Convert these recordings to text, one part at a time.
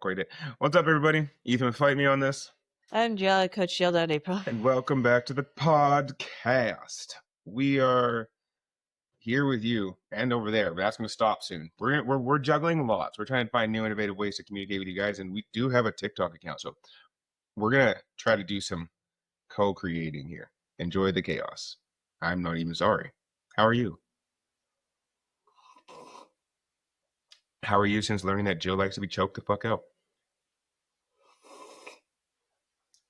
Quite it. What's up, everybody? Ethan, fight me on this. I'm Jill, Coach Shield out April. And welcome back to the podcast. We are here with you and over there, but that's going to stop soon. We're juggling lots. We're trying to find new, innovative ways to communicate with you guys, and we do have a TikTok account, so we're going to try to do some co-creating here. Enjoy the chaos. I'm not even sorry. How are you? How are you since learning that Jill likes to be choked the fuck out?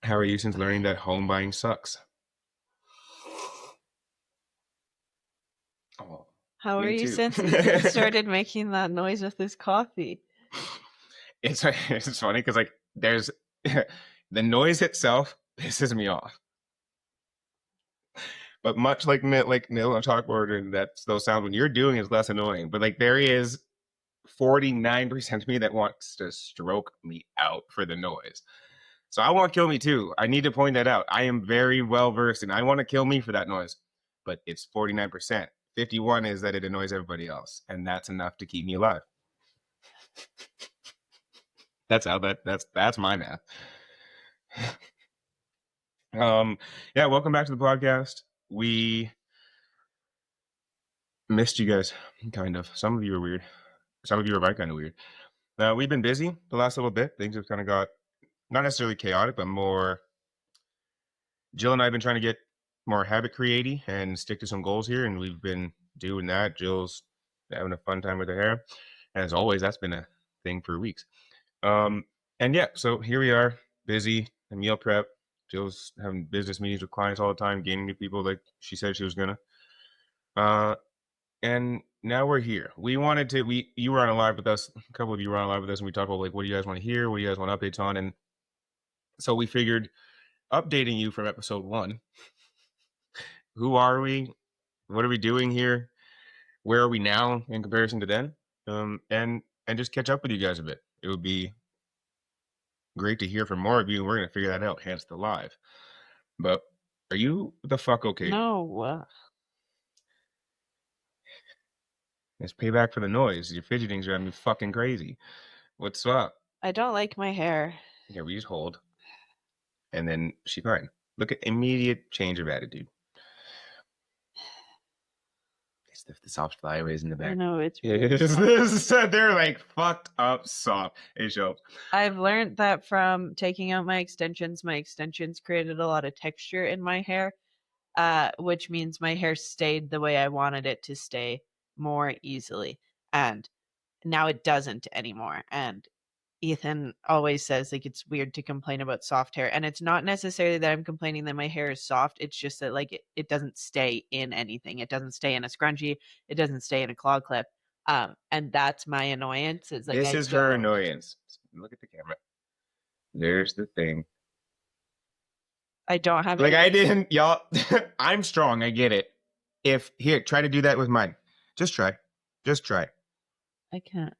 How are you since learning that home buying sucks? Oh, How are me you too. since Ethan started making that noise with his coffee? It's funny because like there's the noise itself pisses me off, but much like Nil on chalkboard and those sounds when you're doing is less annoying. But like there is 49% of me that wants to stroke me out for the noise. So I want to kill me too. I need to point that out. I am very well versed and I want to kill me for that noise, but it's 49%. 51 is that it annoys everybody else, and that's enough to keep me alive. That's my math. Yeah, welcome back to the podcast. We missed you guys, kind of. Some of you are weird. Some of you are kind of weird. Now, we've been busy the last little bit. Things have kind of got, not necessarily chaotic, but more. Jill and I have been trying to get more habit creating and stick to some goals here, and we've been doing that. Jill's having a fun time with her hair. As always, that's been a thing for weeks. And yeah, so here we are, busy, and meal prep. Jill's having business meetings with clients all the time, gaining new people like she said she was gonna. And now we're here. You were on a live with us, a couple of you were on a live with us, and we talked about like what do you guys want to hear, what do you guys want updates on, and so we figured updating you from episode 1. Who are we? What are we doing here? Where are we now in comparison to then? And just catch up with you guys a bit. It would be great to hear from more of you. We're going to figure that out, hence the live. But are you the fuck okay? No. It's payback for the noise. Your fidgeting's driving me fucking crazy. What's up? I don't like my hair. Here, we just hold. And then she's fine. Look at immediate change of attitude. It's the soft flyaways in the back. I know, it's they're like fucked up soft. It shows. I've learned that from taking out my extensions created a lot of texture in my hair, which means my hair stayed the way I wanted it to stay more easily. And now it doesn't anymore. And Ethan always says like it's weird to complain about soft hair, and it's not necessarily that I'm complaining that my hair is soft. It's just that like it doesn't stay in anything. It doesn't stay in a scrunchie. It doesn't stay in a claw clip. And that's my annoyance. It's like this is her annoyance. Look at the camera. There's the thing. I don't have like I didn't, y'all. I'm strong. I get it. Try to do that with mine. Just try. I can't.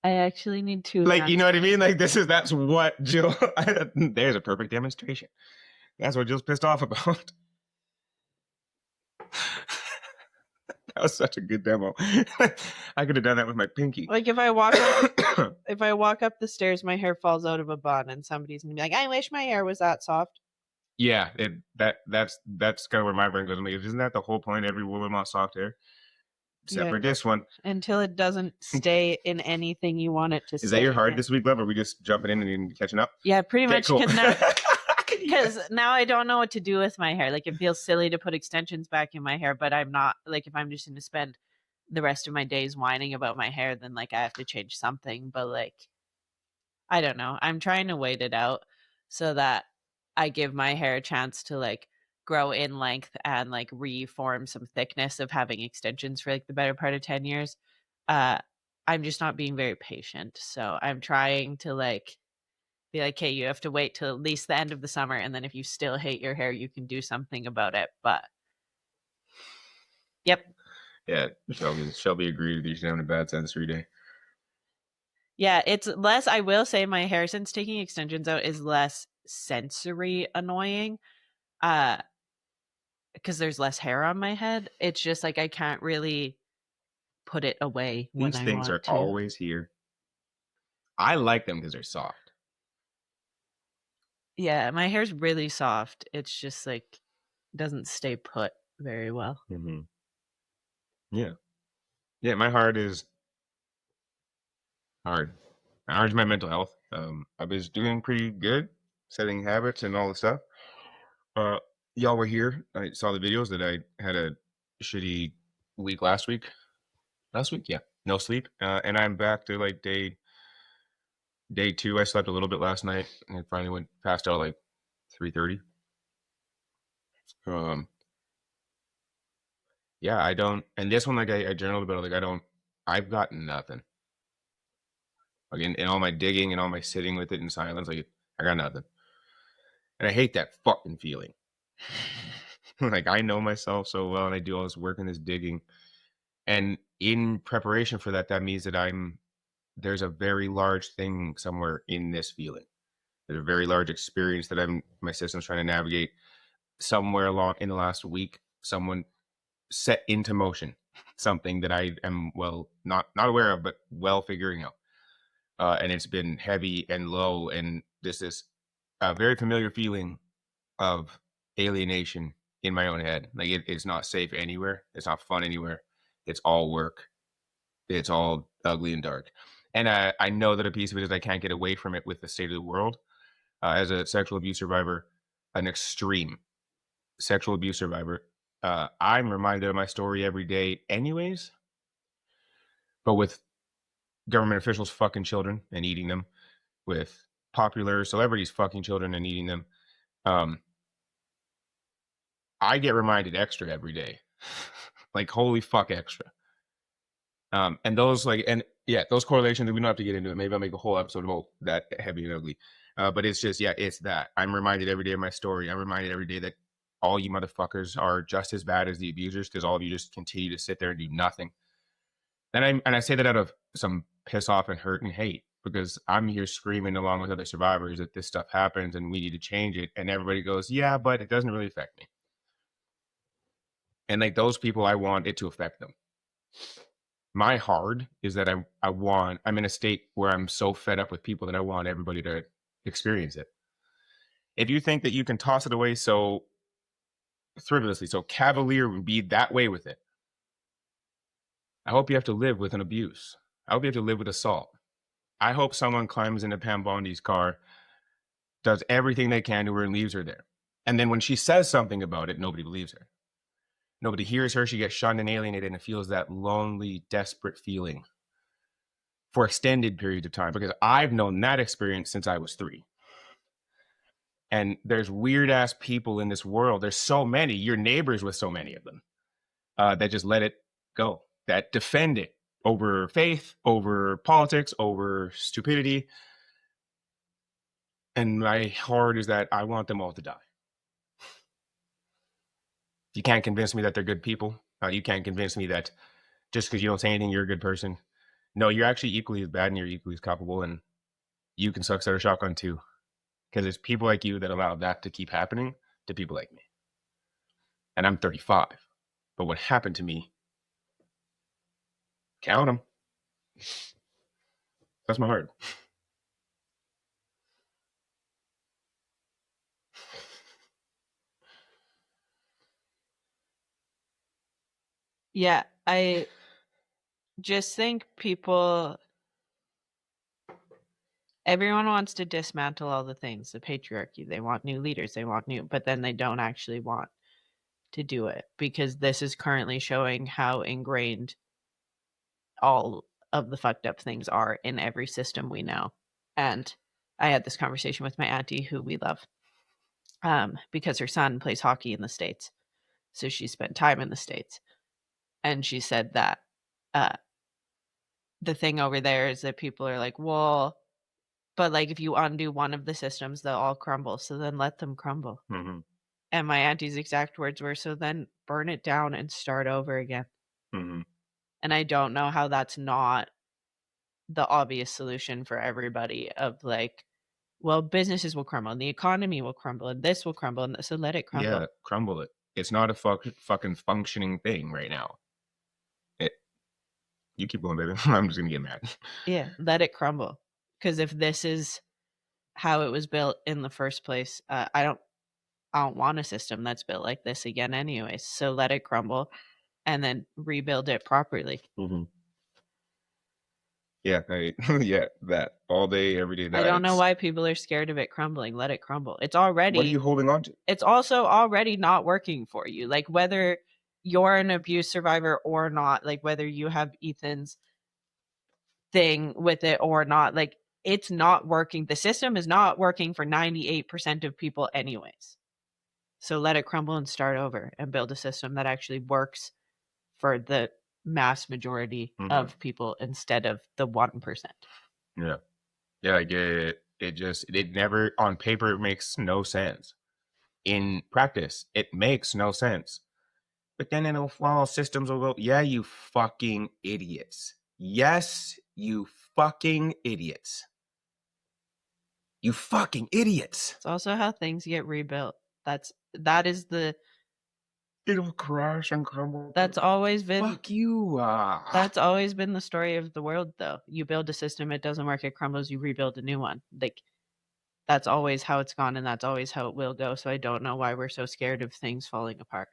I actually need to. Like, you know what I mean? Like, that's what Jill, there's a perfect demonstration. That's what Jill's pissed off about. That was such a good demo. I could have done that with my pinky. Like if I walk up the stairs, my hair falls out of a bun and somebody's gonna be like, I wish my hair was that soft. Yeah, that's kind of where my brain goes. I'm like, isn't that the whole point? Every woman wants soft hair. Except for this one. Until it doesn't stay in anything you want it to stay. Is that your hard this week, love? Or are we just jumping in and catching up? Yeah, pretty much. Cool. Because now I don't know what to do with my hair. Like it feels silly to put extensions back in my hair, but I'm not, like if I'm just going to spend the rest of my days whining about my hair, then like I have to change something. But like, I don't know. I'm trying to wait it out so that I give my hair a chance to like grow in length and like reform some thickness of having extensions for like the better part of 10 years. I'm just not being very patient. So I'm trying to like be like, hey, you have to wait till at least the end of the summer. And then if you still hate your hair, you can do something about it. But yep. Yeah. Shelby agreed with you. She's having a bad sensory day. Yeah. It's less, I will say my hair since taking extensions out is less sensory annoying. Because there's less hair on my head. It's just like I can't really put it away. These things are always here. I like them because they're soft. Yeah, my hair's really soft. It's just like doesn't stay put very well. Mm-hmm. Yeah. Yeah, my heart is hard. Hard's my mental health. I was doing pretty good, setting habits and all the stuff. Uh, y'all were here. I saw the videos that I had a shitty week last week. Last week, yeah, no sleep, and I'm back to like day two. I slept a little bit last night, and I finally went passed out like 3:30. Um, yeah, I don't. And this one, like I journaled about it. Like I don't. I've got nothing. Like in all my digging and all my sitting with it in silence, like I got nothing. And I hate that fucking feeling. Like I know myself so well, and I do all this work and this digging. And in preparation for that, that means that there's a very large thing somewhere in this feeling. There's a very large experience that my system's trying to navigate. Somewhere along in the last week, someone set into motion something that I am not aware of, but well figuring out. And it's been heavy and low, and this very familiar feeling of alienation in my own head. Like it's not safe anywhere. It's not fun anywhere. It's all work. It's all ugly and dark. And I know that a piece of it is I can't get away from it with the state of the world. As a sexual abuse survivor, an extreme sexual abuse survivor, I'm reminded of my story every day, anyways. But with government officials fucking children and eating them, with popular celebrities fucking children and eating them, um, I get reminded extra every day. Like holy fuck extra. And those those correlations, we don't have to get into it. Maybe I'll make a whole episode about that heavy and ugly. But it's just, yeah, it's that. I'm reminded every day of my story. I'm reminded every day that all you motherfuckers are just as bad as the abusers because all of you just continue to sit there and do nothing. And I say that out of some piss off and hurt and hate because I'm here screaming along with other survivors that this stuff happens and we need to change it. And everybody goes, yeah, but it doesn't really affect me. And like those people, I want it to affect them. My hard is that I'm in a state where I'm so fed up with people that I want everybody to experience it. If you think that you can toss it away so frivolously, so cavalier and be that way with it, I hope you have to live with an abuse. I hope you have to live with assault. I hope someone climbs into Pam Bondi's car, does everything they can to her and leaves her there. And then when she says something about it, nobody believes her. Nobody hears her. She gets shunned and alienated and feels that lonely, desperate feeling for extended periods of time because I've known that experience since I was 3. And there's weird ass people in this world. There's so many, you're neighbors with so many of them that just let it go, that defend it over faith, over politics, over stupidity. And my heart is that I want them all to die. You can't convince me that they're good people. You can't convince me that just because you don't say anything, you're a good person. No, you're actually equally as bad and you're equally as culpable. And you can suck, set a shotgun too. Because it's people like you that allow that to keep happening to people like me. And I'm 35. But what happened to me, count them. That's my heart. Yeah, I just think everyone wants to dismantle all the things, the patriarchy. They want new leaders, but then they don't actually want to do it because this is currently showing how ingrained all of the fucked up things are in every system we know. And I had this conversation with my auntie who we love because her son plays hockey in the States. So she spent time in the States. And she said that the thing over there is that people are like, well, but like if you undo one of the systems, they'll all crumble. So then let them crumble. Mm-hmm. And my auntie's exact words were, so then burn it down and start over again. Mm-hmm. And I don't know how that's not the obvious solution for everybody of like, well, businesses will crumble and the economy will crumble and this will crumble. And so let it crumble. Yeah, crumble it. It's not a fucking functioning thing right now. You keep going, baby. I'm just going to get mad. Yeah, let it crumble. because if this is how it was built in the first place, I don't want a system that's built like this again anyways. So let it crumble and then rebuild it properly. Mm-hmm. Yeah, yeah, that all day, every day. I That don't know why people are scared of it crumbling. Let it crumble. It's already. What are you holding on to? It's also already not working for you. Like whether you're an abuse survivor or not, like whether you have Ethan's thing with it or not, like it's not working. The system is not working for 98% of people anyways. So let it crumble and start over and build a system that actually works for the mass majority of people instead of the 1%. Yeah. Yeah, I get it. It never, on paper, it makes no sense. In practice, it makes no sense. But then it'll fall, systems will go, yeah, you fucking idiots. Yes, you fucking idiots. You fucking idiots. It's also how things get rebuilt. That is the It'll crash and crumble. That's always been Fuck you. That's always been the story of the world though. You build a system, it doesn't work, it crumbles, you rebuild a new one. Like that's always how it's gone and that's always how it will go. So I don't know why we're so scared of things falling apart.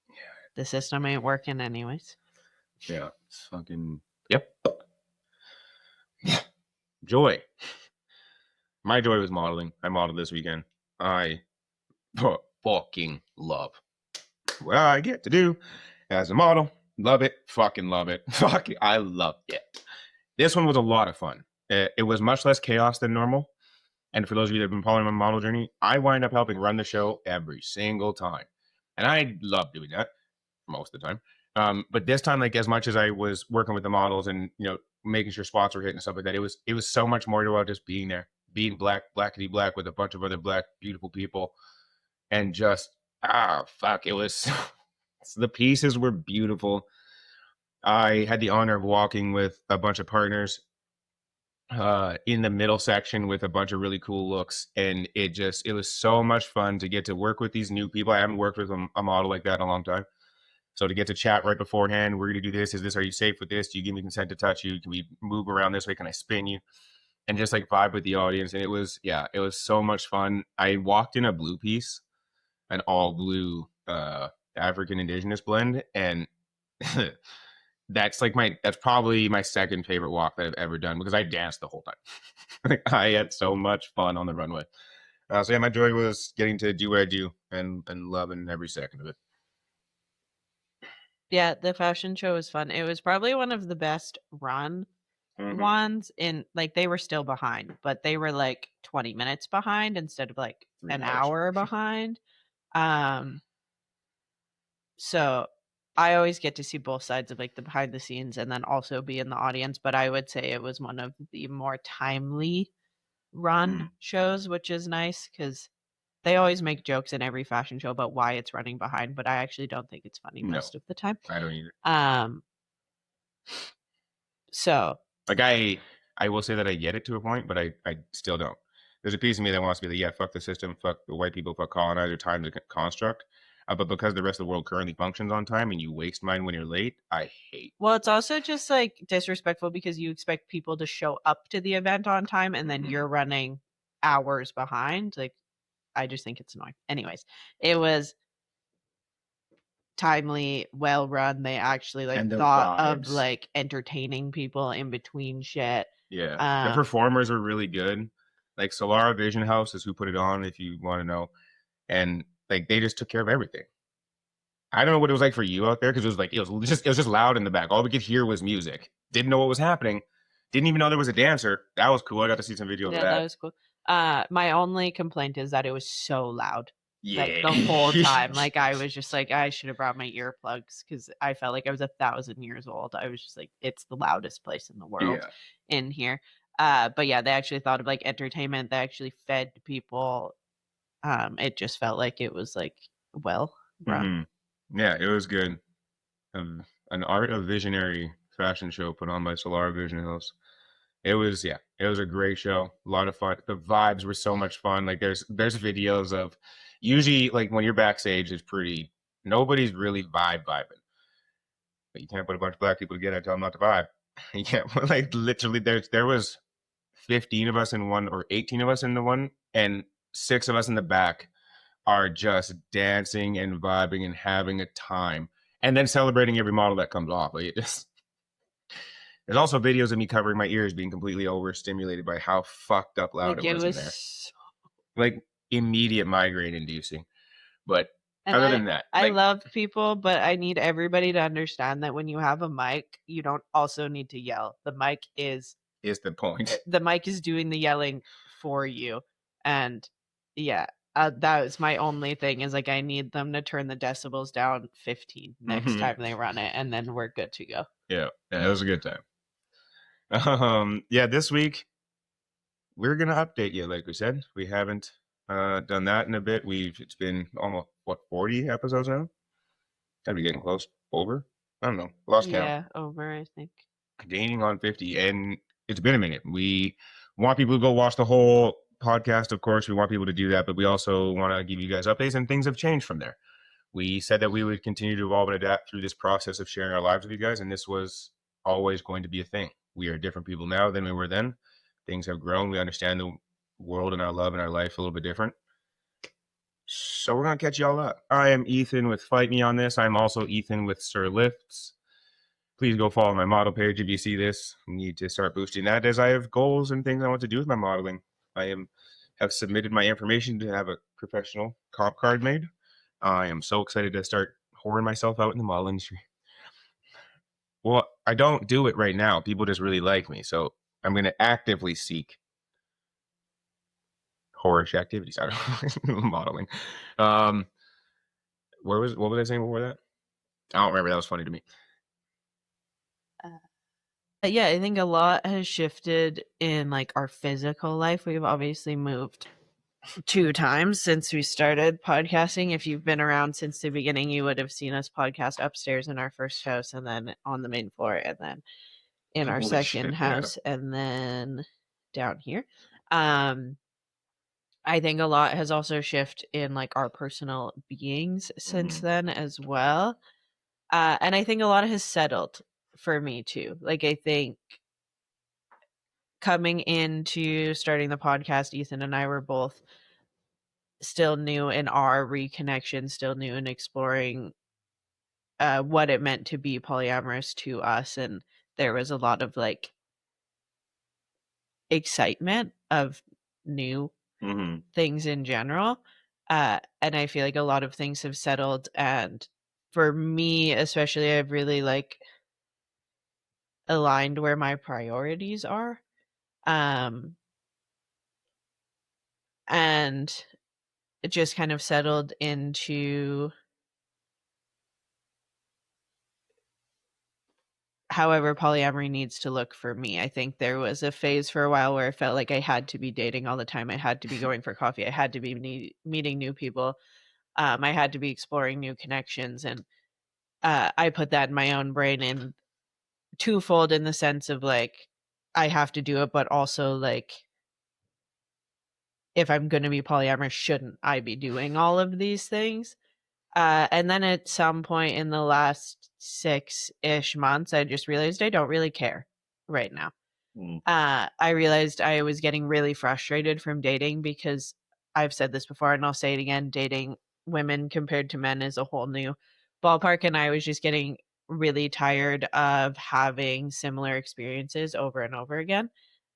Yeah. The system ain't working anyways. Yeah. It's fucking yep. Joy. My joy was modeling. I modeled this weekend. I fucking love what I get to do as a model. Love it. Fucking love it. Fucking, I love it. This one was a lot of fun. It was much less chaos than normal. And for those of you that have been following my model journey, I wind up helping run the show every single time. And I love doing that most of the time. But this time, like as much as I was working with the models and, you know, making sure spots were hitting and stuff like that, it was so much more about just being there, being blackety black with a bunch of other black, beautiful people. And just, fuck, it was, the pieces were beautiful. I had the honor of walking with a bunch of partners in the middle section with a bunch of really cool looks. And it was so much fun to get to work with these new people. I haven't worked with a model like that in a long time. So to get to chat right beforehand, we're going to do this. Are you safe with this? Do you give me consent to touch you? Can we move around this way? Can I spin you? And just like vibe with the audience. And it was so much fun. I walked in a blue piece, an all blue African indigenous blend. And that's probably my second favorite walk that I've ever done because I danced the whole time. I had so much fun on the runway. So yeah, my joy was getting to do what I do and loving every second of it. Yeah, the fashion show was fun. It was probably one of the best run ones in like they were still behind, but they were like 20 minutes behind instead of like an hour behind. So I always get to see both sides of like the behind the scenes and then also be in the audience, but I would say it was one of the more timely run shows, which is nice because they always make jokes in every fashion show about why it's running behind, but I actually don't think it's funny most of the time. I don't either. So like I will say that I get it to a point, but I still don't. There's a piece of me that wants to be like, yeah, fuck the system, fuck the white people, fuck colonizer, time to construct. But because the rest of the world currently functions on time and you waste mine when you're late, I hate. Well, it's also just like disrespectful because you expect people to show up to the event on time and then you're running hours behind. Like, I just think it's annoying. Anyways, it was timely, well run. They actually like thought of like entertaining people in between shit. Yeah, the performers are really good. Like Solara Vision House is who put it on, if you want to know, and like they just took care of everything. I don't know what it was like for you out there because it was just loud in the back. All we could hear was music. Didn't know what was happening. Didn't even know there was a dancer. That was cool. I got to see some video of that. Yeah, that was cool. My only complaint is that it was so loud. Yeah. Like the whole time. Like I was just like, I should have brought my earplugs because I felt like I was 1,000 years old. I was just like, it's the loudest place in the world in here. But yeah, they actually thought of like entertainment. They actually fed people. It just felt like it was like well run. Yeah, it was good. An art of visionary fashion show put on by Solara Vision House. It was a great show. A lot of fun. The vibes were so much fun. Like there's videos of usually like when you're backstage, it's nobody's really vibing. But you can't put a bunch of black people together and tell them not to vibe. Yeah, like literally, there was 15 of us in one, or 18 of us in the one, and 6 of us in the back are just dancing and vibing and having a time, and then celebrating every model that comes off. Like, it just, there's also videos of me covering my ears, being completely overstimulated by how fucked up loud Like it it was in there. was, Like immediate migraine inducing. But and other I than that, I like, love people, but I need everybody to understand that when you have a mic, you don't also need to yell. is the point. The mic is doing the yelling for you, and yeah, that was my only thing, is like I need them to turn the decibels down 15 next Mhm. time they run it, and then we're good to go. Yeah, it was a good time. Yeah, this week we're gonna update you. Like we said, we haven't done that in a bit. It's been almost, what, 40 episodes now. Gotta be getting close. Over. I don't know. Lost count. Yeah, over, I think. Gaining on 50, and it's been a minute. We want people to go watch the whole podcast. Of course, we want people to do that, but we also want to give you guys updates, and things have changed from there. We said that we would continue to evolve and adapt through this process of sharing our lives with you guys, and this was always going to be a thing. We are different people now than we were then. Things have grown. We understand the world and our love and our life a little bit different. So we're gonna catch y'all up. I am Ethan with Fight Me on this. I'm also Ethan with Sir Lifts. Please go follow my model page if you see this. I need to start boosting that, as I have goals and things I want to do with my modeling. Have submitted my information to have a professional comp card made. I am so excited to start whoring myself out in the model industry. Well, I don't do it right now. People just really like me, so I'm going to actively seek whorish activities. I don't know, modeling. What was I saying before that? I don't remember. That was funny to me. Yeah, I think a lot has shifted in like our physical life. We've obviously moved 2 times since we started podcasting. If you've been around since the beginning, you would have seen us podcast upstairs in our first house, and then on the main floor, and then in our Holy second shit! Yeah. house, and then down here. I think a lot has also shifted in like our personal beings since then as well. And I think a lot has settled for me too. Like I think coming into starting the podcast, Ethan and I were both still new in our reconnection, still new in exploring what it meant to be polyamorous to us. And there was a lot of like excitement of new things in general. And I feel like a lot of things have settled. And for me, especially, I've really like aligned where my priorities are. And it just kind of settled into however polyamory needs to look for me. I think there was a phase for a while where I felt like I had to be dating all the time. I had to be going for coffee. I had to be meeting new people. I had to be exploring new connections. And I put that in my own brain in twofold, in the sense of like, I have to do it, but also like, if I'm going to be polyamorous, shouldn't I be doing all of these things? And then at some point in the last 6-ish months, I just realized I don't really care right now. I realized I was getting really frustrated from dating, because I've said this before and I'll say it again, dating women compared to men is a whole new ballpark. And I was just getting really tired of having similar experiences over and over again.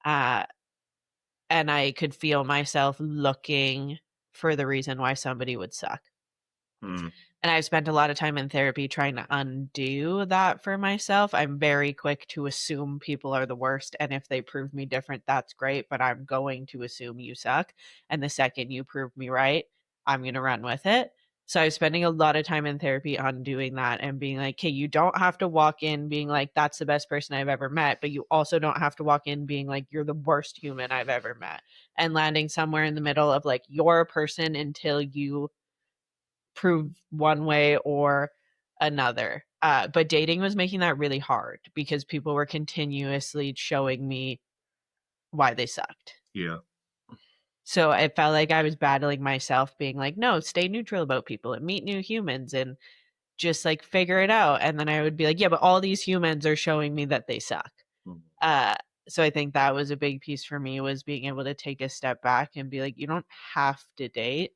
And I could feel myself looking for the reason why somebody would suck. And I've spent a lot of time in therapy trying to undo that for myself. I'm very quick to assume people are the worst. And if they prove me different, that's great. But I'm going to assume you suck. And the second you prove me right, I'm going to run with it. So I was spending a lot of time in therapy undoing that and being like, hey, you don't have to walk in being like, that's the best person I've ever met. But you also don't have to walk in being like, you're the worst human I've ever met. And landing somewhere in the middle of like, you're a person until you prove one way or another. But dating was making that really hard, because people were continuously showing me why they sucked. Yeah. So I felt like I was battling myself, being like, no, stay neutral about people and meet new humans and just like figure it out. And then I would be like, yeah, but all these humans are showing me that they suck. So I think that was a big piece for me, was being able to take a step back and be like, you don't have to date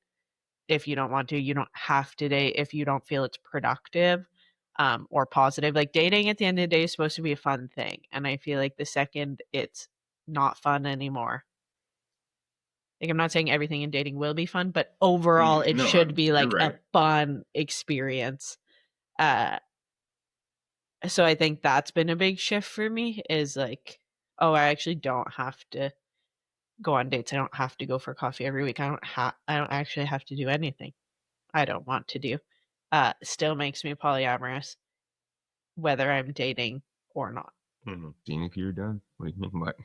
if you don't want to. You don't have to date if you don't feel it's productive or positive. Like, dating at the end of the day is supposed to be a fun thing. And I feel like the second it's not fun anymore, like, I'm not saying everything in dating will be fun, but overall it No, should be you're like a right. fun experience. Uh, so I think that's been a big shift for me, is like, oh, I actually don't have to go on dates. I don't have to go for coffee every week. I don't actually have to do anything I don't want to do. Still makes me polyamorous, whether I'm dating or not. Seeing if you're done. What do you mean? What?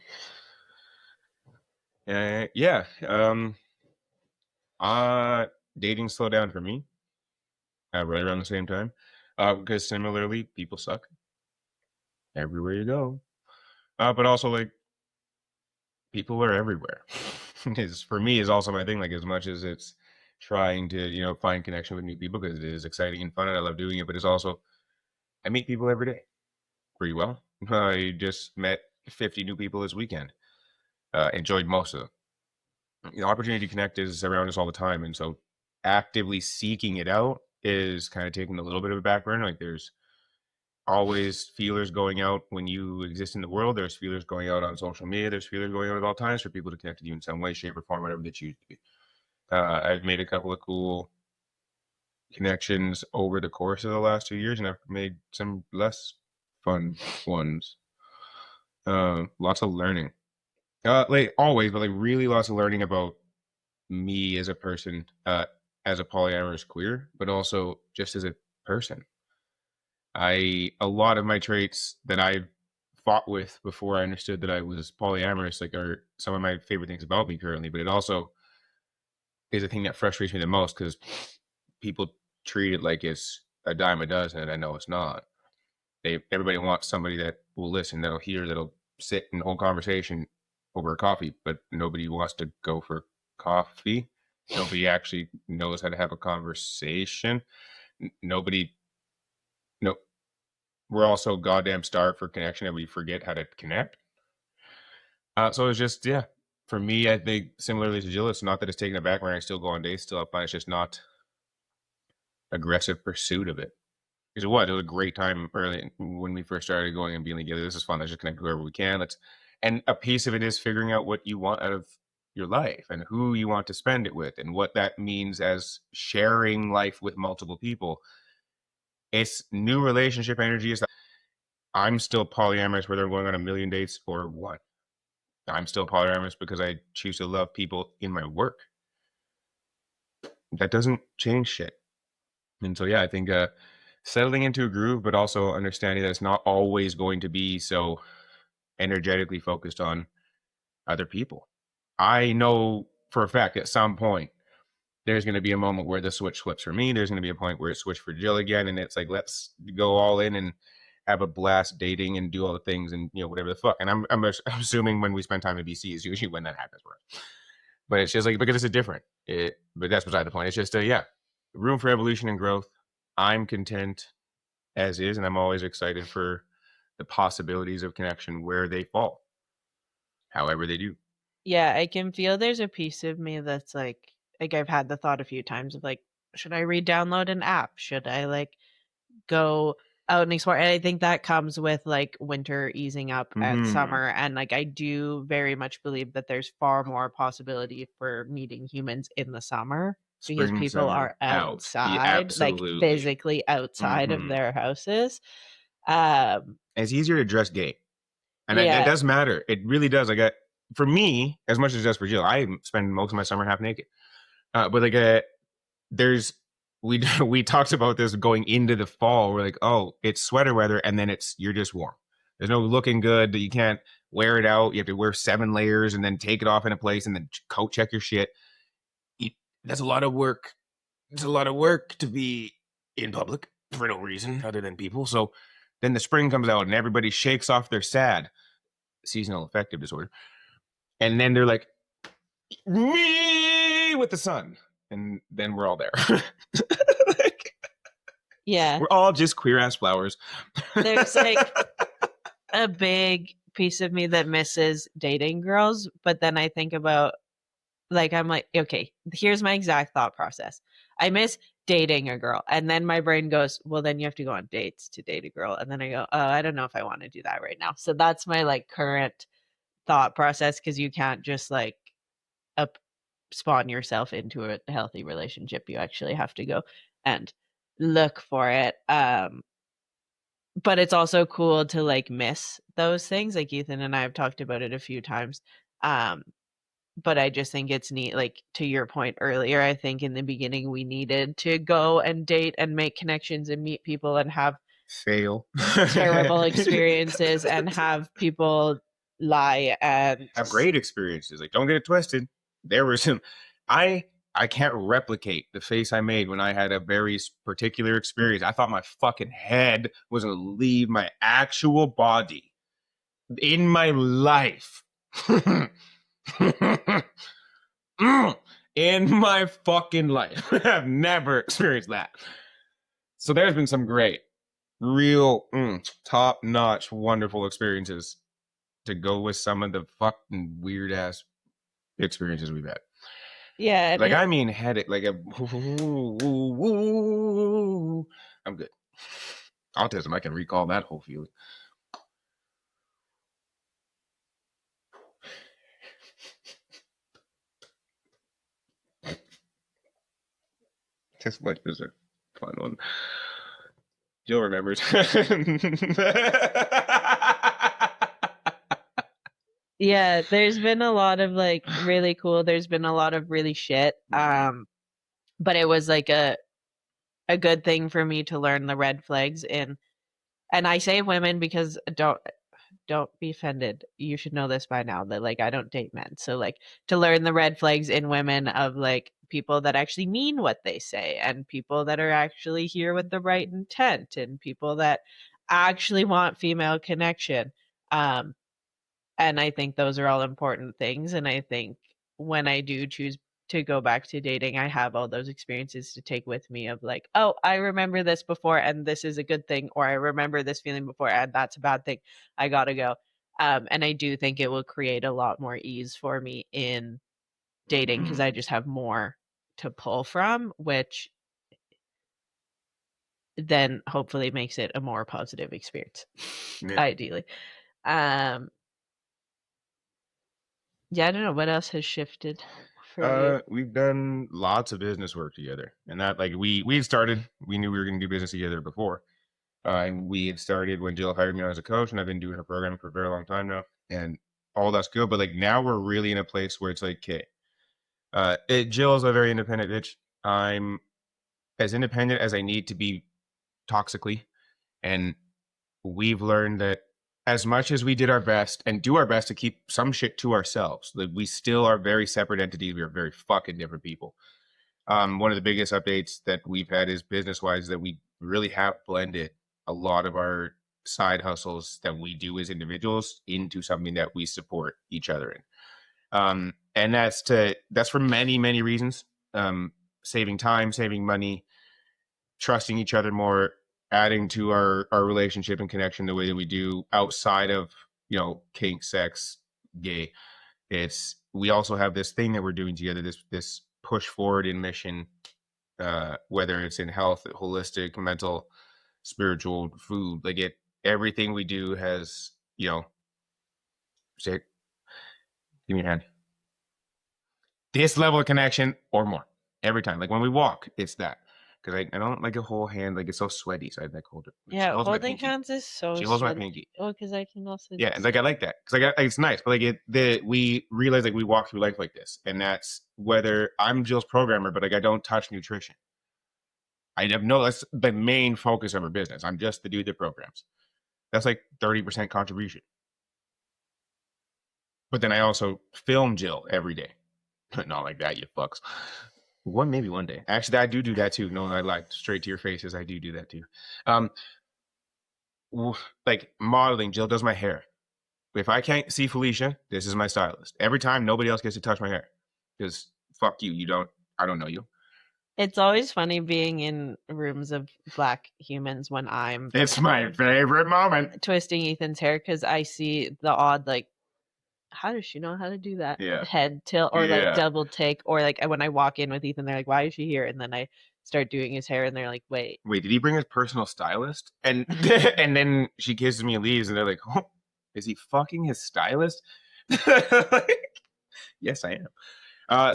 Yeah. Uh, dating slowed down for me right around the same time. Because similarly, people suck everywhere you go. But also, like, people are everywhere. Is for me is also my thing. Like, as much as it's trying to find connection with new people, because it is exciting and fun and I love doing it, but it's also I meet people every day pretty well. I just met 50 new people this weekend. Enjoyed most of them. The opportunity to connect is around us all the time, and so actively seeking it out is kind of taking a little bit of a back burner. Like, there's always feelers going out when you exist in the world. There's feelers going out on social media. There's feelers going out at all times for people to connect with you in some way, shape, or form, whatever they choose to be. I've made a couple of cool connections over the course of the last 2 years, and I've made some less fun ones. Lots of learning. Like always, but like really lots of learning about me as a person, as a polyamorous queer, but also just as a person. A lot of my traits that I fought with before I understood that I was polyamorous, like, are some of my favorite things about me currently, but it also is the thing that frustrates me the most, because people treat it like it's a dime a dozen, and I know it's not. Everybody wants somebody that will listen, that'll hear, that'll sit and hold conversation over a coffee, but nobody wants to go for coffee. Nobody actually knows how to have a conversation. Nobody, no, we're all so goddamn starved for connection that we forget how to connect. So it's just, yeah, for me, I think similarly to Jill, it's not that it's taken a back burner. I still go on dates, still have fun. It's just not aggressive pursuit of it. Because it was a great time early when we first started going and being together. This is fun. Let's just connect whoever we can. And a piece of it is figuring out what you want out of your life and who you want to spend it with and what that means as sharing life with multiple people. It's new relationship energy. I'm still polyamorous, whether I'm going on a million dates or what. I'm still polyamorous because I choose to love people in my work. That doesn't change shit. And so, yeah, I think settling into a groove, but also understanding that it's not always going to be so energetically focused on other people. I know for a fact at some point there's going to be a moment where the switch flips for me. There's going to be a point where it switched for Jill again, and it's like, let's go all in and have a blast dating and do all the things and whatever the fuck. And I'm assuming when we spend time in BC is usually when that happens for us. But it's just like, because it's different. But that's beside the point. It's just yeah, room for evolution and growth. I'm content as is, and I'm always excited for the possibilities of connection where they fall, however they do. Yeah, I can feel there's a piece of me that's like I've had the thought a few times of like, should I re-download an app? Should I like go out and explore? And I think that comes with like winter easing up at summer. And like, I do very much believe that there's far more possibility for meeting humans in the summer, because Spring, people summer, are out. Yeah, outside, like absolutely. physically outside of their houses. It's easier to dress gay. And that Yeah. does matter. It really does. Like, for me, as much as it does for Jill, I spend most of my summer half naked. But like, there's we talked about this going into the fall. We're like, oh, it's sweater weather, and then you're just warm. There's no looking good. You can't wear it out. You have to wear 7 layers and then take it off in a place and then coat check your shit. That's a lot of work. It's a lot of work to be in public for no reason other than people. So then the spring comes out and everybody shakes off their sad seasonal affective disorder. And then they're like, me with the sun. And then we're all there. Like, Yeah. we're all just queer ass flowers. There's like a big piece of me that misses dating girls, but then I think about like I'm like, okay, here's my exact thought process. I miss dating a girl. And then my brain goes, well, then you have to go on dates to date a girl. And then I go, oh, I don't know if I want to do that right now. So that's my like current thought process because you can't just like up spawn yourself into a healthy relationship. You actually have to go and look for it. But it's also cool to like miss those things. Like Ethan and I have talked about it a few times. Um, but I just think it's neat. Like to your point earlier, I think in the beginning we needed to go and date and make connections and meet people and have Fail. terrible experiences and have people lie and Have great experiences. Like, don't get it twisted. There were some. I can't replicate the face I made when I had a very particular experience. I thought my fucking head was gonna leave my actual body in my life. In my fucking life. I've never experienced that. So there's been some great, real, top-notch, wonderful experiences to go with some of the fucking weird ass experiences we've had. yeah, Like I mean, headache, like a. I'm good. Autism, I can recall that whole feeling. This much was a fun one. Jill remembers. yeah, there's been a lot of like really cool, there's been a lot of really shit. But it was like a good thing for me to learn the red flags in, and I say women because don't be offended. You should know this by now that like I don't date men. So like to learn the red flags in women of like people that actually mean what they say and people that are actually here with the right intent and people that actually want female connection. Um and I think those are all important things. And I think when I do choose to go back to dating, I have all those experiences to take with me of like, oh, I remember this before and this is a good thing, or I remember this feeling before and that's a bad thing. I gotta go. And I do think it will create a lot more ease for me in dating because I just have more to pull from, which then hopefully makes it a more positive experience, ideally. Um, yeah, I don't know what else has shifted for you. We've done lots of business work together, and that like we had started. We knew we were going to do business together before, and we had started when Jill hired me on as a coach, and I've been doing her programming for a very long time now, and all that's good. But like now we're really in a place where it's like, okay, Jill's a very independent bitch. I'm as independent as I need to be toxically, and we've learned that as much as we did our best and do our best to keep some shit to ourselves, like we still are very separate entities. We are very fucking different people. One of the biggest updates that we've had is business wise that we really have blended a lot of our side hustles that we do as individuals into something that we support each other in. And that's for many reasons. Saving time, saving money, trusting each other more, adding to our relationship and connection the way that we do outside of, kink, sex, gay. It's we also have this thing that we're doing together, this push forward in mission, whether it's in health, holistic, mental, spiritual, food, like everything we do has, say, give me your hand. This level of connection or more every time. Like when we walk, it's that. Because I don't like a whole hand, like it's so sweaty, so I like hold it. Yeah, holding hands is so She holds my sweaty. pinky. Oh, because I can also Yeah, and like I like that because like it's nice, but like we realize like we walk through life like this, and that's whether I'm Jill's programmer, but like I don't touch nutrition. That's the main focus of our business. I'm just the dude that programs. That's like 30% contribution. But then I also film Jill every day. Not like that, you fucks. Maybe one day. Actually, I do that too. No, I like straight to your faces. I do that too. Like modeling, Jill does my hair. If I can't see Felicia, this is my stylist. Every time, nobody else gets to touch my hair because fuck you. I don't know you. It's always funny being in rooms of Black humans when I'm It's my favorite moment. twisting Ethan's hair because I see the odd, like, how does she know how to do that? Yeah. Head tilt or like Yeah. double take, or like when I walk in with Ethan, they're like, why is she here? And then I start doing his hair and they're like, wait. Wait, did he bring his personal stylist? And and then she kisses me and leaves, and they're like, oh, is he fucking his stylist? Like, yes, I am.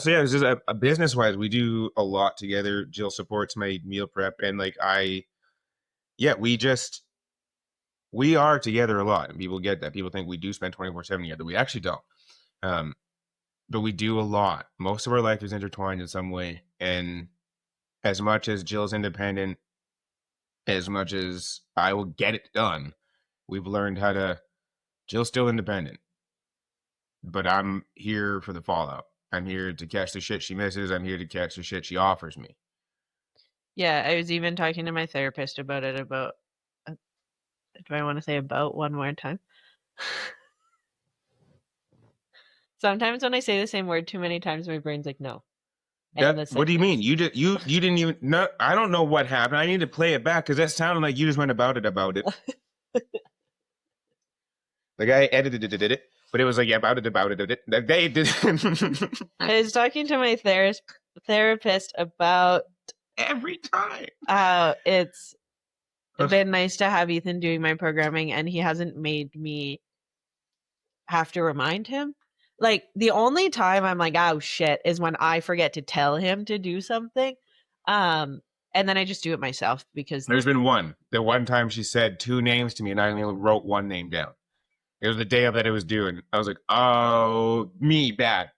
So yeah, it's just a business wise, we do a lot together. Jill supports my meal prep, and like we are together a lot, and people get that. People think we do spend 24/7 together. We actually don't. Um, but we do a lot. Most of our life is intertwined in some way, and as much as Jill's independent, as much as I will get it done, we've learned how to. Jill's still independent, but I'm here for the fallout. I'm here to catch the shit she misses. I'm here to catch the shit she offers me. Yeah, I was even talking to my therapist about it. About, do I want to say about one more time? Sometimes when I say the same word too many times, my brain's like, no. What do you mean? You didn't even no. I don't know what happened. I need to play it back because that sounded like you just went about it. Like I edited it, but it was like about it. They did. I was talking to my therapist about Every time. It's been nice to have Ethan doing my programming, and he hasn't made me have to remind him. Like the only time I'm like, oh shit, is when I forget to tell him to do something. And then I just do it myself because There's been one. The one time she said two names to me and I only wrote one name down. It was the day that it was due, and I was like, "Oh, me bad,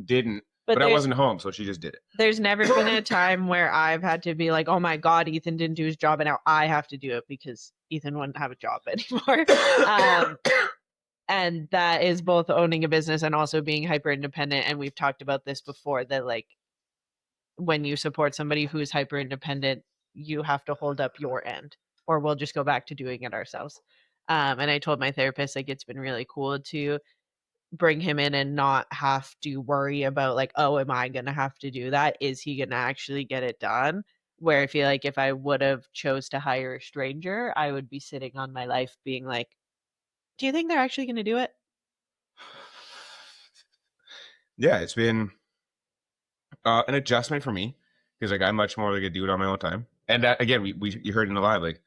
didn't." But I wasn't home, so she just did it. There's never been a time where I've had to be like, "Oh my god, Ethan didn't do his job, and now I have to do it," because Ethan wouldn't have a job anymore. And that is both owning a business and also being hyper independent. And we've talked about this before, that like when you support somebody who's hyper independent, you have to hold up your end, or we'll just go back to doing it ourselves. And I told my therapist, like, it's been really cool to bring him in and not have to worry about like, oh, am I going to have to do that? Is he going to actually get it done? Where I feel like if I would have chose to hire a stranger, I would be sitting on my life being like, do you think they're actually going to do it? Yeah, it's been an adjustment for me because like I'm much more like a dude on my own time. And that again, you heard in the live, like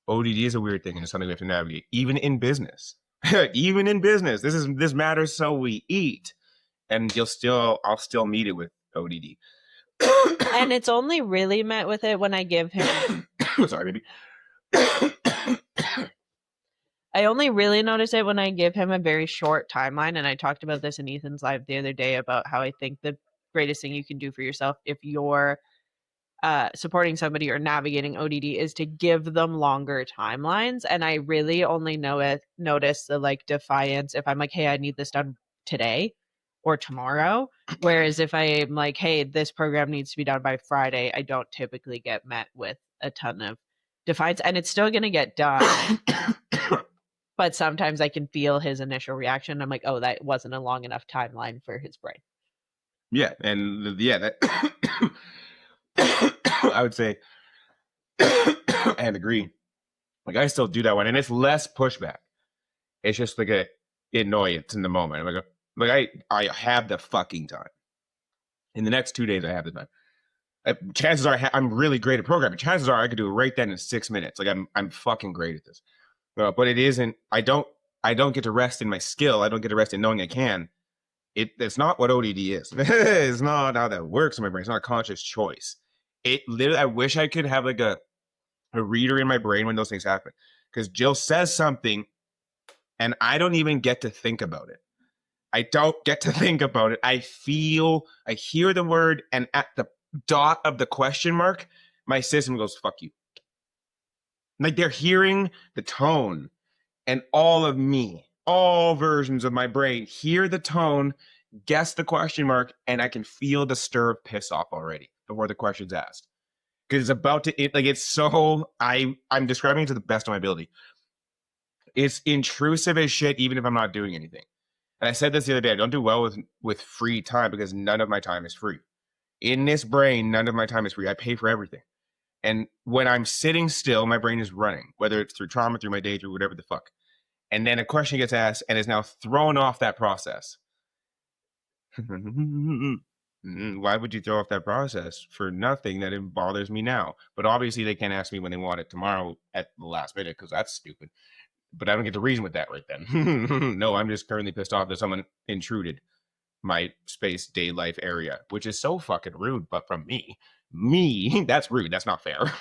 ODD is a weird thing and it's something we have to navigate, even in business. Even in business, this matters. So we eat, and I'll still meet it with ODD. And it's only really met with it when I give him. Sorry, baby. I only really notice it when I give him a very short timeline. And I talked about this in Ethan's live the other day about how I think the greatest thing you can do for yourself if you're supporting somebody or navigating ODD is to give them longer timelines. And I really only notice the like defiance if I'm like, hey, I need this done today or tomorrow. Whereas if I'm like, hey, this program needs to be done by Friday, I don't typically get met with a ton of defiance. And it's still going to get done. But sometimes I can feel his initial reaction. I'm like, oh, that wasn't a long enough timeline for his brain. Yeah, and yeah, that I would say and agree. Like I still do that one, and it's less pushback. It's just like a annoyance in the moment. I'm like I have the fucking time. In the next 2 days, I have the time. Chances are I'm really great at programming. Chances are I could do it right then in 6 minutes. Like I'm fucking great at this. But it isn't. I don't get to rest in my skill. I don't get to rest in knowing I can. It's not what ODD is. It's not how that works in my brain. It's not a conscious choice. It literally. I wish I could have like a reader in my brain when those things happen. Because Jill says something, and I don't even get to think about it. I don't get to think about it. I hear the word, and at the dot of the question mark, my system goes, fuck you. Like they're hearing the tone, and all of me, all versions of my brain hear the tone, guess the question mark, and I can feel the stir of piss off already before the question's asked. Because it's about to, it's so, I'm describing it to the best of my ability. It's intrusive as shit, even if I'm not doing anything. And I said this the other day, I don't do well with free time because none of my time is free. In this brain, none of my time is free. I pay for everything. And when I'm sitting still, my brain is running, whether it's through trauma, through my day, through whatever the fuck. And then a question gets asked and is now thrown off that process. Why would you throw off that process for nothing that it bothers me now? But obviously, they can't ask me when they want it tomorrow at the last minute because that's stupid. But I don't get to reason with that right then. No, I'm just currently pissed off that someone intruded my space day life area, which is so fucking rude. But from me, that's rude. That's not fair.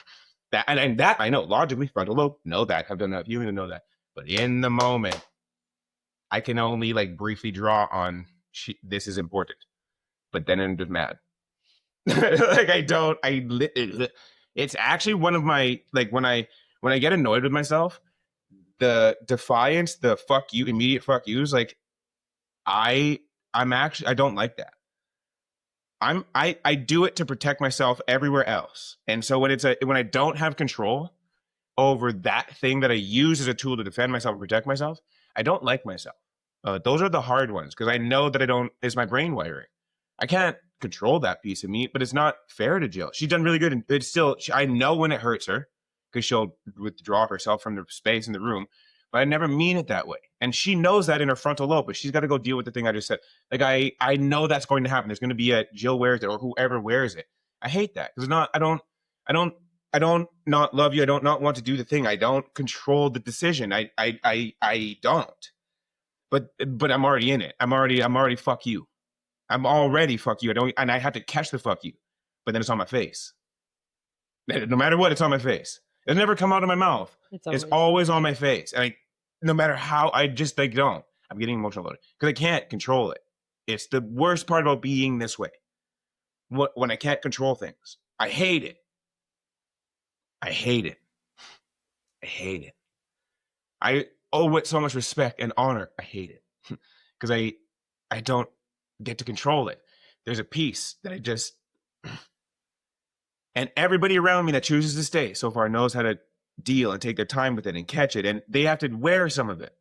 That and that I know logically, frontal lobe, know that. I've done that. You even know that. But in the moment, I can only like briefly draw on this is important. But then I'm just mad. Like I don't. It's actually one of my like when I get annoyed with myself, the defiance, the fuck you, immediate fuck yous. Like I'm actually I don't like that. I do it to protect myself everywhere else. And so when I don't have control over that thing that I use as a tool to defend myself and protect myself, I don't like myself. Those are the hard ones because I know that I don't. It's my brain wiring. I can't control that piece of me, but it's not fair to Jill. She's done really good, and it's still. I know when it hurts her because she'll withdraw herself from the space in the room, but I never mean it that way, and she knows that in her frontal lobe. But she's got to go deal with the thing I just said. Like I know that's going to happen. There's going to be a Jill wears it or whoever wears it. I hate that because not. I don't not love you. I don't not want to do the thing. I don't control the decision. I don't. But I'm already in it. I'm already fuck you. I'm already fuck you. I don't and I have to catch the fuck you. But then it's on my face. No matter what, it's on my face. It never come out of my mouth. It's always on my face. And no matter how I just like don't. I'm getting emotional about it. Because I can't control it. It's the worst part about being this way. When I can't control things. I hate it. I hate it. I hate it. I owe it so much respect and honor. I hate it because I don't get to control it. There's a piece that I just and everybody around me that chooses to stay so far knows how to deal and take their time with it and catch it, and they have to wear some of it.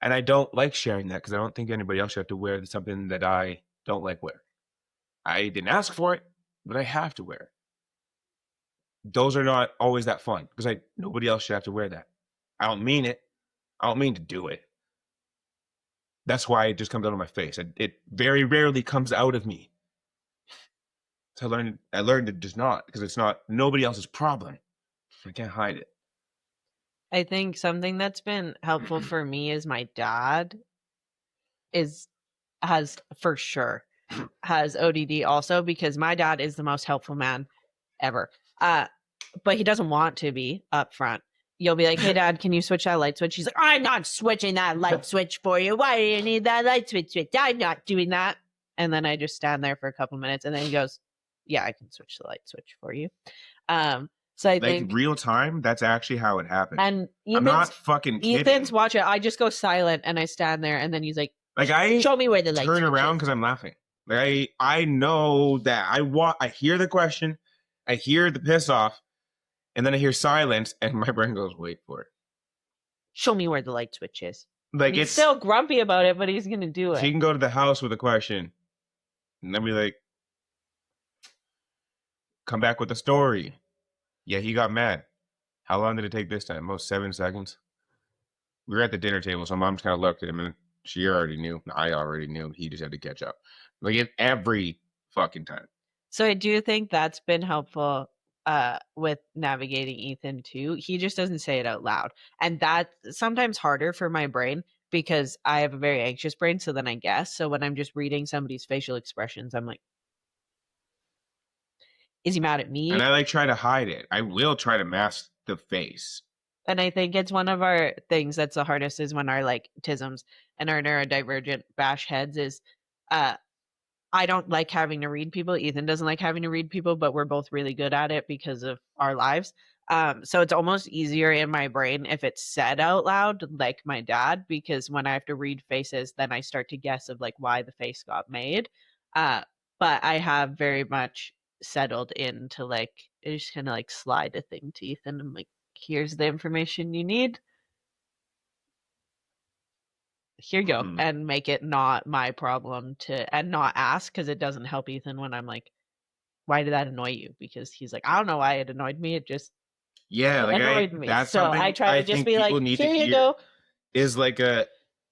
And I don't like sharing that because I don't think anybody else should have to wear something that I don't like wearing. I didn't ask for it, but I have to wear it. Those are not always that fun because nobody else should have to wear that. I don't mean it. I don't mean to do it. That's why it just comes out of my face. It very rarely comes out of me. So I learned it does not because it's not nobody else's problem. I can't hide it. I think something that's been helpful for me is my dad has for sure has ODD also because my dad is the most helpful man ever. But he doesn't want to be up front. You'll be like, hey, Dad, can you switch that light switch? He's like, I'm not switching that light switch for you. Why do you need that light switch? I'm not doing that. And then I just stand there for a couple minutes. And then he goes, yeah, I can switch the light switch for you. So I think real time, that's actually how it happened. And I'm not fucking kidding. Ethan's watching. I just go silent and I stand there. And then he's like, show me where the light turn around because I'm laughing. Like I know that I hear the question. I hear the piss off. And then I hear silence, and my brain goes, "Wait for it. Show me where the light switch is." Like he's still grumpy about it, but he's gonna do it. He can go to the house with a question, and then be like, "Come back with a story." Yeah, he got mad. How long did it take this time? Most 7 seconds. We were at the dinner table, so Mom just kind of looked at him, and she already knew. I already knew. He just had to catch up. Like every fucking time. So I do think that's been helpful. With navigating Ethan too. He just doesn't say it out loud. And that's sometimes harder for my brain because I have a very anxious brain. So then I guess. So when I'm just reading somebody's facial expressions, I'm like, is he mad at me? And I try to hide it. I will try to mask the face. And I think it's one of our things that's the hardest is when our tisms and our neurodivergent bash heads is I don't like having to read people. Ethan doesn't like having to read people, but we're both really good at it because of our lives. So it's almost easier in my brain if it's said out loud, like my dad, because when I have to read faces, then I start to guess of why the face got made. But I have very much settled into I just kind of slide a thing to Ethan. I'm like, here's the information you need. Here you go, and make it not my problem and not ask because it doesn't help Ethan when I'm like, why did that annoy you? Because he's like, I don't know why it annoyed me. It just Yeah, annoyed me. that's So I something try I to just think be like, people need to here you hear go. is like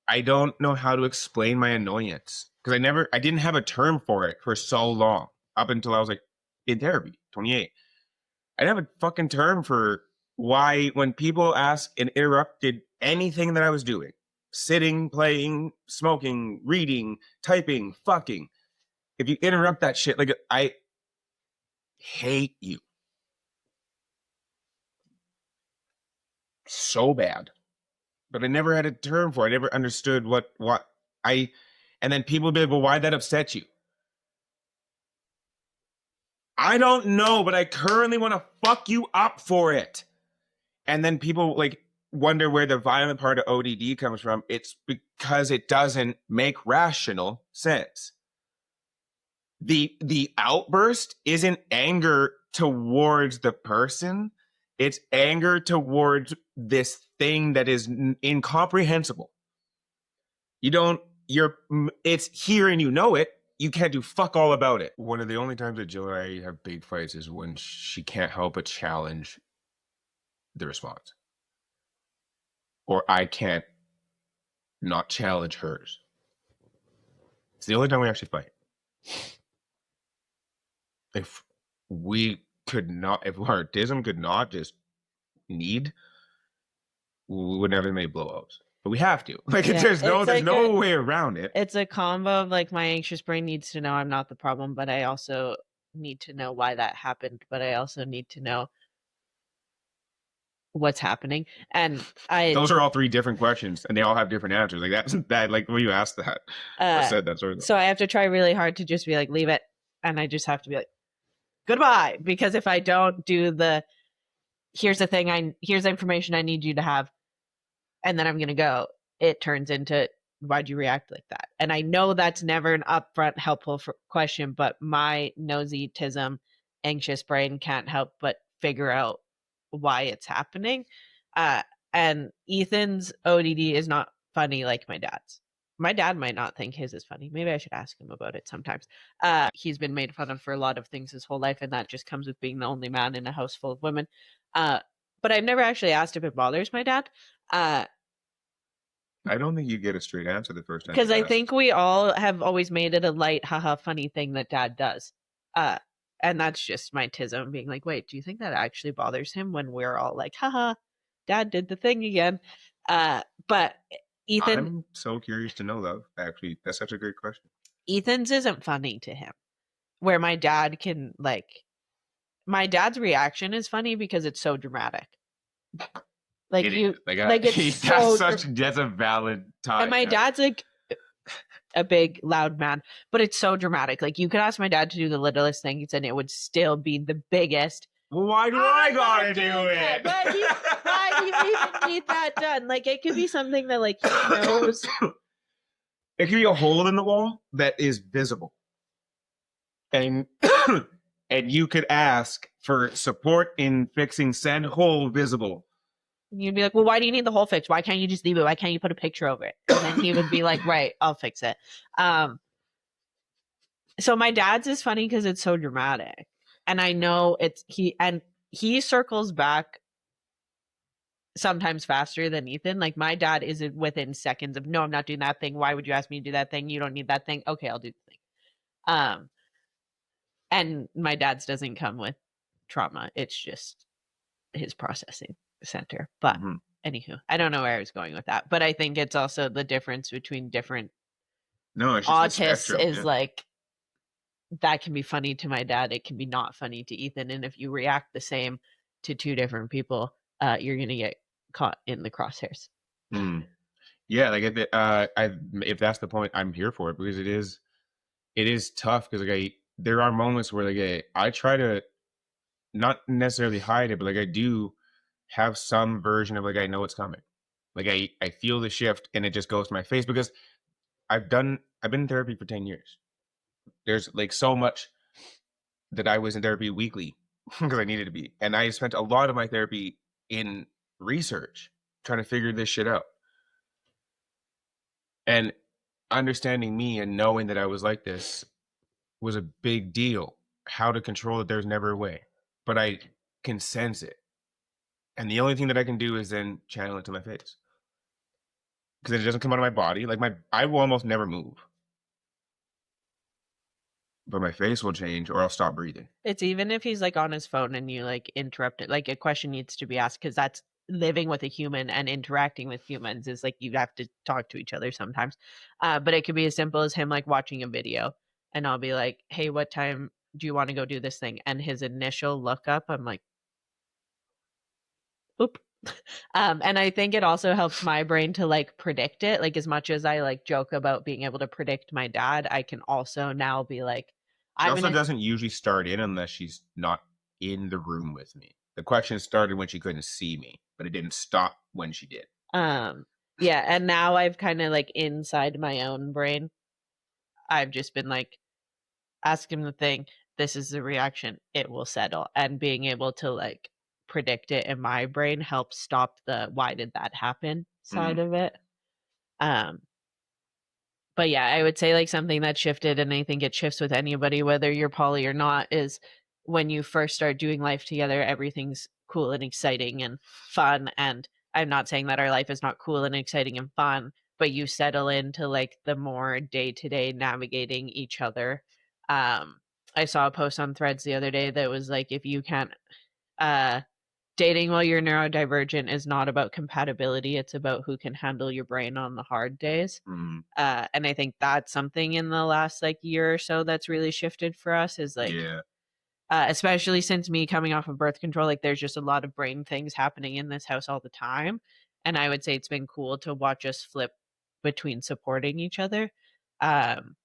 I don't know how to explain my annoyance because I didn't have a term for it for so long up until I was like in therapy, 28. I didn't have a fucking term for why when people ask and interrupted anything that I was doing, sitting, playing, smoking, reading, typing, fucking. If you interrupt that shit, like I hate you so bad. But I never had a term for it. I never understood what I and then people would be like, well, why'd that upset you? I don't know, but I currently want to fuck you up for it. And then people like wonder where the violent part of ODD comes from. It's because it doesn't make rational sense. The outburst isn't anger towards the person. It's anger towards this thing that is incomprehensible. It's here and you know it. You can't do fuck all about it. One of the only times that Jill and I have big fights is when she can't help but challenge the response. Or I can't not challenge hers. It's the only time we actually fight. If we could not, if our autism could not just need, we would never have made blowouts. But we have to. Like, Yeah, there's it's like no way around it. It's a combo of like my anxious brain needs to know I'm not the problem, but I also need to know why that happened, but I also need to know what's happening. And Those are all three different questions, and they all have different answers. Like that's that. Like when you asked that or said that sort of. So I have to try really hard to just be like, leave it, and I just have to be like, goodbye, because if I don't do the, here's the information I need you to have, and then I'm gonna go, it turns into, why'd you react like that? And I know that's never an upfront helpful question, but my nosy-tism, anxious brain can't help but figure out why it's happening. And Ethan's ODD is not funny like my dad's. My dad might not think his is funny. Maybe I should ask him about it sometimes. He's been made fun of for a lot of things his whole life, and that just comes with being the only man in a house full of women. But I've never actually asked if it bothers my dad. I don't think you get a straight answer the first time. Because I think we all have always made it a light, haha, funny thing that dad does. And that's just my tism being like, wait, do you think that actually bothers him when we're all like, haha, dad did the thing again? But Ethan. I'm so curious to know, though. Actually, that's such a great question. Ethan's isn't funny to him. Where my dad can, like, my dad's reaction is funny because it's so dramatic. Like that's a valid time. And my dad's like a big loud man, but it's so dramatic. Like you could ask my dad to do the littlest things and it would still be the biggest. Well, why do I gotta do it? Why do you even need that done? Like it could be something that like he knows. It could be a hole in the wall that is visible. And and you could ask for support in fixing said hole visible. You'd be like, well, why do you need the hole fixed? Why can't you just leave it? Why can't you put a picture over it? And then he would be like, right, I'll fix it. So my dad's is funny because it's so dramatic. And I know he circles back sometimes faster than Ethan. Like my dad is within seconds of, no, I'm not doing that thing. Why would you ask me to do that thing? You don't need that thing. Okay, I'll do the thing. And my dad's doesn't come with trauma. It's just his processing center. But anywho, I don't know where I was going with that. But I think it's also the difference between different autists is like that can be funny to my dad. It can be not funny to Ethan. And if you react the same to two different people, you're going to get caught in the crosshairs. Yeah, like if that's the point, I'm here for it because it is tough because like there are moments where like I try to not necessarily hide it, but like I do have some version of like I know it's coming. Like I feel the shift and it just goes to my face because I've been in therapy for 10 years. There's like so much that I was in therapy weekly because I needed to be. And I spent a lot of my therapy in research trying to figure this shit out. And understanding me and knowing that I was like this was a big deal. how to control that there's never a way, but I can sense it. And the only thing that I can do is then channel it to my face because it doesn't come out of my body. Like I will almost never move, but my face will change or I'll stop breathing. It's even if he's, like, on his phone and you, like, interrupt it, like, a question needs to be asked because that's living with a human and interacting with humans is, like, you have to talk to each other sometimes. But it could be as simple as him, like, watching a video, and I'll be like, "Hey, what time do you wanna go do this thing?" And his initial look up, I'm like, "Oop." And I think it also helps my brain to, like, predict it, like, as much as I, like, joke about being able to predict my dad, I can also now be like, She "I'm also gonna." doesn't usually start in unless she's not in the room with me. The question started when she couldn't see me, but it didn't stop when she did. Um, yeah, and now I've kinda, like, inside my own brain, I've just been like, "Ask him the thing, this is the reaction, it will settle," and being able to, like, predict it in my brain helps stop the "why did that happen" side Mhm. of it. Um, but yeah, I would say, like, something that shifted, and I think it shifts with anybody, whether you're poly or not, is when you first start doing life together, everything's cool and exciting and fun, and I'm not saying that our life is not cool and exciting and fun, but you settle into, like, the more day-to-day navigating each other. Um, I saw a post on Threads the other day that was like, if you can't, uh dating while you're neurodivergent is not about compatibility, it's about who can handle your brain on the hard days. Mhm. And I think that's something in the last, like, year or so that's really shifted for us is, like, Yeah. especially since me coming off of birth control, like, there's just a lot of brain things happening in this house all the time, and I would say it's been cool to watch us flip between supporting each other. Um,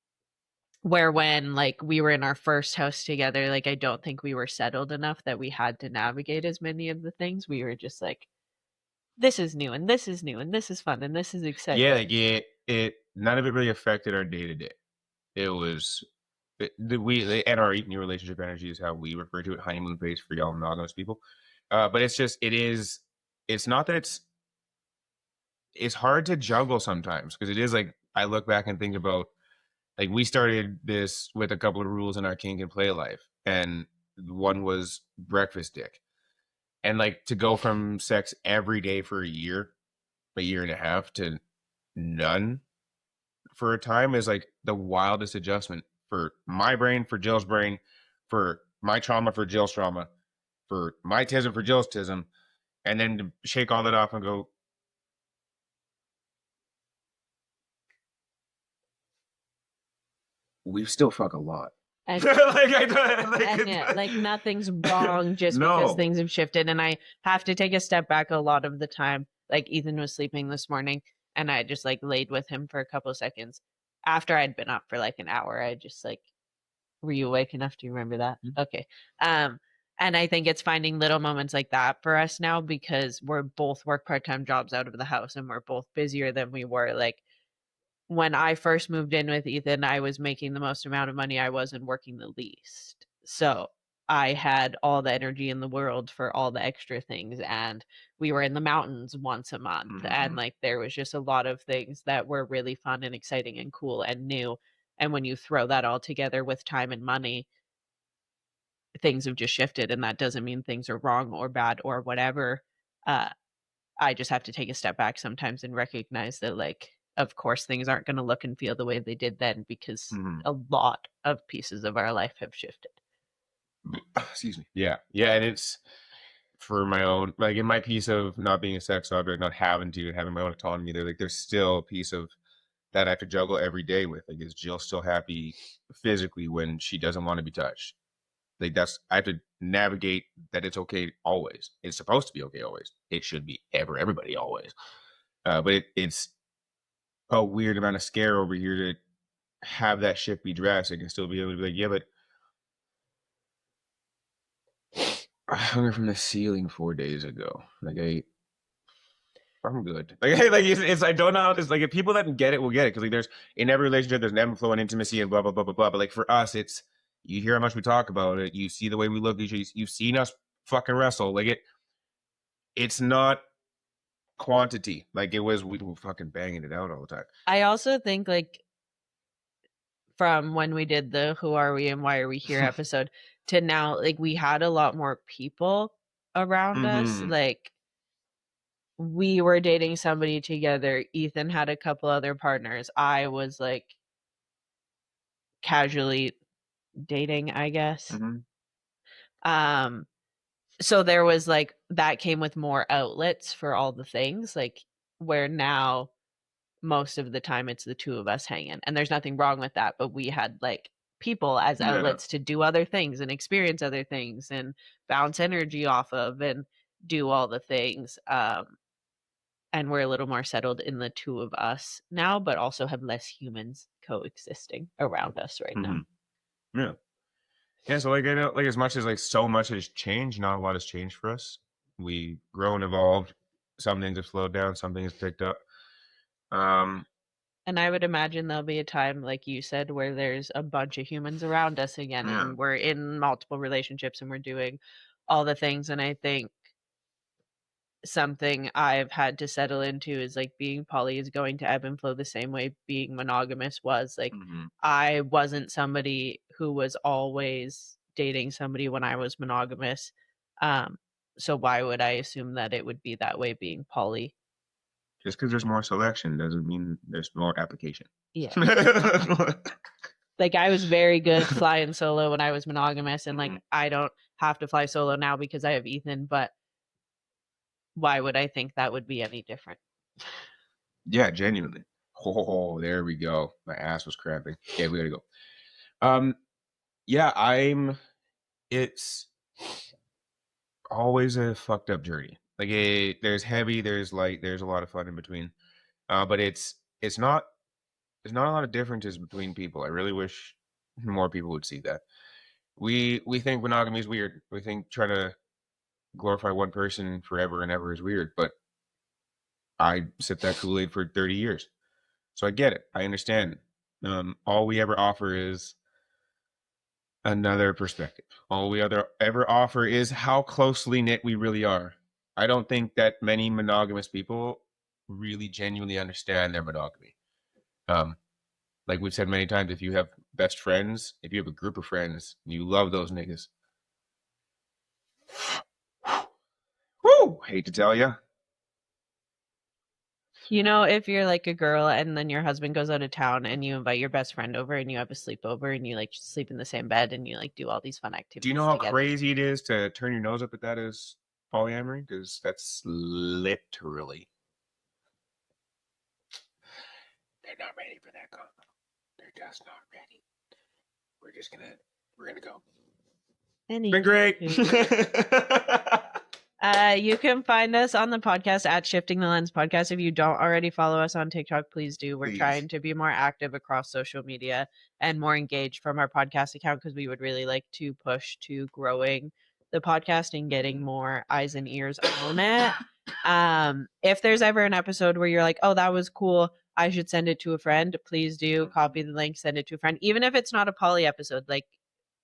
where when, like, we were in our first house together, like, I don't think we were settled enough that we had to navigate as many of the things. We were just like, "This is new, and this is new, and this is fun, and this is Yeah, exciting." like it none of it really affected our day to day. It was and our new relationship energy is how we refer to it, honeymoon phase for y'all monogamous people. But it's just it's not that it's hard to juggle sometimes because it is like I look back and think about like we started this with a couple of rules in our kink and play life, and one was breakfast dick. And like to go from sex every day for a year and a half to none for a time is like the wildest adjustment for my brain, for Jill's brain, for my trauma, for Jill's trauma, for my tism, for Jill's tism, and then to shake all that off and go, we still fuck a lot. And like I don't and yeah, like, nothing's wrong just because no. things have shifted, and I have to take a step back a lot of the time. Like, Ethan was sleeping this morning, and I just, like, laid with him for a couple of seconds. After I'd been up for, like, an hour, I just, like, were you awake enough? Do you remember that? Okay. Um, and I think it's finding little moments like that for us now because we're both work part-time jobs out of the house, and we're both busier than we were, like, when I first moved in with Ethan, I was making the most amount of money, I wasn't working the least. So, I had all the energy in the world for all the extra things, and we were in the mountains once a month, and, Mhm. like, there was just a lot of things that were really fun and exciting and cool and new, and when you throw that all together with time and money, things have just shifted, and that doesn't mean things are wrong or bad or whatever. Uh, I just have to take a step back sometimes and recognize that, like, of course, things aren't gonna look and feel the way they did then because Mhm. a lot of pieces of our life have shifted. Excuse me. Yeah. Yeah. And it's for my own, like in my piece of not being a sex object, not having to, having my own autonomy there, like there's still a piece of that I have to juggle every day with. Like, is Jill still happy physically when she doesn't want to be touched? Like, I have to navigate that it's okay always. It's supposed to be okay always. It should be everybody always. But it's a weird amount of scare over here to have that shift be drastic and still be able to be like, yeah, but I hung her from the ceiling 4 days ago. Like, I'm good. Like it's I don't know how this like if people that get it will get it because like there's in every relationship there's an ebb and flow and intimacy and blah blah blah blah blah. But like for us, it's you hear how much we talk about it. You see the way we look at each other. You've seen us fucking wrestle. Like it's not quantity. Like it was we were fucking banging it out all the time. I also think, like, from when we did the Who Are We and Why Are We Here episode to now, like, we had a lot more people around us. Mhm. Like, we were dating somebody together. Ethan had a couple other partners. I was like casually dating, I guess. Mhm. Um, so there was like that came with more outlets for all the things, like where now most of the time it's the two of us hanging. And there's nothing wrong with that, but we had like people as Yeah. outlets to do other things and experience other things and bounce energy off of and do all the things. And we're a little more settled in the two of us now, but also have less humans coexisting around us right now. Mhm. Yeah. Yeah, so like I know, like as much as like so much has changed, not a lot has changed for us. We grown, evolved. Some things have slowed down, some things picked up. Um, And I would imagine there'll be a time, like you said, where there's a bunch of humans around us again, yeah. and we're in multiple relationships and we're doing all the things. And I think something I've had to settle into is like being poly is going to ebb and flow the same way being monogamous was. Like, Mhm. I wasn't somebody who was always dating somebody when I was monogamous. Um, so why would I assume that it would be that way being poly? Just because there's more selection doesn't mean there's more application. Yeah. Like, I was very good flying solo when I was monogamous, and like Mhm. I don't have to fly solo now because I have Ethan, but why would I think that would be any different? Yeah, genuinely. Oh, there we go. My ass was cramping. Okay, we gotta go. Um, yeah, it's always a fucked up journey. Like there's heavy, there's light, there's a lot of fun in between. But it's not there's not a lot of differences between people. I really wish more people would see that. We think monogamy is weird. We think trying to glorify one person forever and ever is weird, but I sipped that Kool-Aid for 30 years. So I get it. I understand. All we ever offer is another perspective. All we ever offer is how closely knit we really are. I don't think that many monogamous people really genuinely understand their monogamy. Um, like we've said many times, if you have best friends, if you have a group of friends, you love those niggas. Woo! Hate to tell you. You know, if you're like a girl and then your husband goes out of town and you invite your best friend over and you have a sleepover and you like sleep in the same bed and you like do all these fun Do you know activities how together. crazy it is to turn your nose up at that as polyamory? Because that's literally. They're not ready for that combo. They're just not ready. We're gonna go. It's been great. You can find us on the podcast at Shifting the Lens Podcast. If you don't already follow us on TikTok, please do. We're Please. trying to be more active across social media and more engaged from our podcast account because we would really like to push to growing the podcast and getting more eyes and ears on it. If there's ever an episode where you're like, oh, that was cool, I should send it to a friend, please do. Copy the link, send it to a friend. Even if it's not a poly episode, like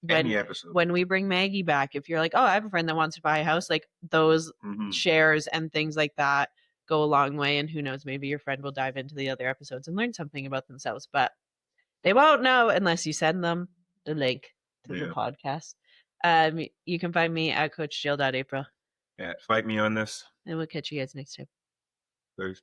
Any episode. when we bring Maggie back, if you're like, oh, I have a friend that wants to buy a house, like those shares and things like that go a long way. And who knows, maybe your friend will dive into the other episodes and learn something about themselves, but they won't know unless you send them the link to the podcast. You can find me at coachjill.april. Yeah, fight me on this. And we'll catch you guys next time. Thanks.